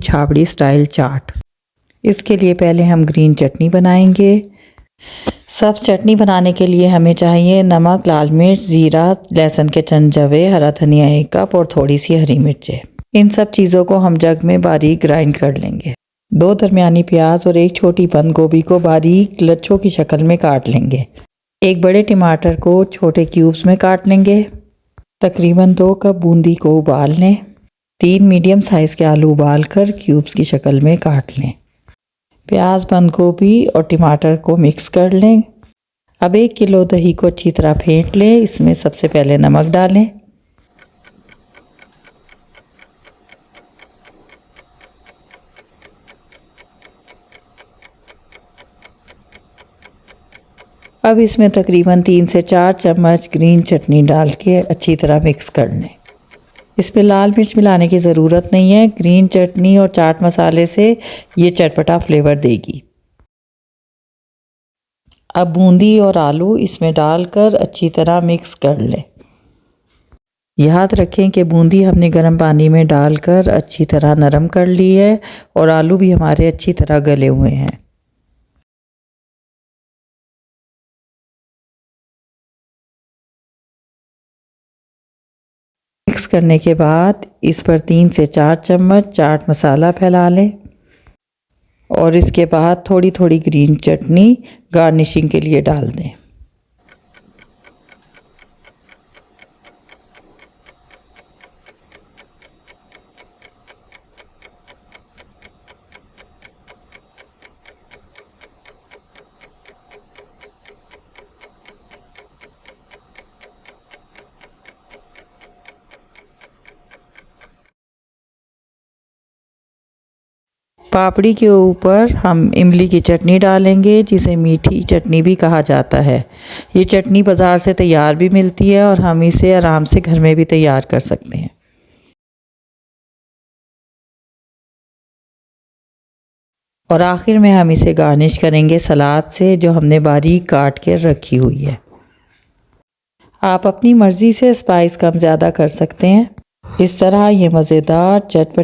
छाबड़ी style चाट। इसके लिए पहले हम ग्रीन चटनी बनाएंगे। सब्ज़ चटनी बनाने के लिए हमें चाहिए नमक, लाल मिर्च, ज़ीरा, लहसुन के चंद जवे, हरा धनिया 1 कप और थोड़ी सी हरी मिर्चें। इन सब चीज़ों को हम जग में बारीक ग्राइंड कर लेंगे। 2 दरमियानी प्याज और 1 छोटी बंद गोभी को बारीक लच्छों की शक्ल में काट लेंगे। 1 बड़े टमाटर को छोटे क्यूब्स में काट लेंगे। तकरीबन 2 कप बूंदी को उबाल लें। 3 मीडियम साइज़ के आलू उबाल कर क्यूब्स की शक्ल में काट लें। प्याज, बंद गोभी और टमाटर को मिक्स कर लें। अब 1 किलो दही को अच्छी तरह फेंट लें। इसमें सबसे पहले नमक डालें। अब इसमें तकरीबन 3 से 4 चम्मच ग्रीन चटनी डाल के अच्छी तरह मिक्स कर लें। इसमें लाल मिर्च मिलाने की ज़रूरत नहीं है। ग्रीन चटनी और चाट मसाले से ये चटपटा फ्लेवर देगी। अब बूंदी और आलू इसमें डालकर अच्छी तरह मिक्स कर लें। याद रखें कि बूंदी हमने गर्म पानी में डालकर अच्छी तरह नरम कर ली है और आलू भी हमारे अच्छी तरह गले हुए हैं। मिक्स करने के बाद इस पर 3 से 4 चम्मच चाट मसाला फैला लें और इसके बाद थोड़ी थोड़ी ग्रीन चटनी गार्निशिंग के लिए डाल दें। पापड़ी के ऊपर हम इमली की चटनी डालेंगे, जिसे मीठी चटनी भी कहा जाता है। ये चटनी बाज़ार से तैयार भी मिलती है और हम इसे आराम से घर में भी तैयार कर सकते हैं। और आखिर में हम इसे गार्निश करेंगे सलाद से, जो हमने बारीक काट के रखी हुई है। आप अपनी मर्ज़ी से स्पाइस कम ज़्यादा कर सकते हैं। इस तरह ये मज़ेदार चटपटी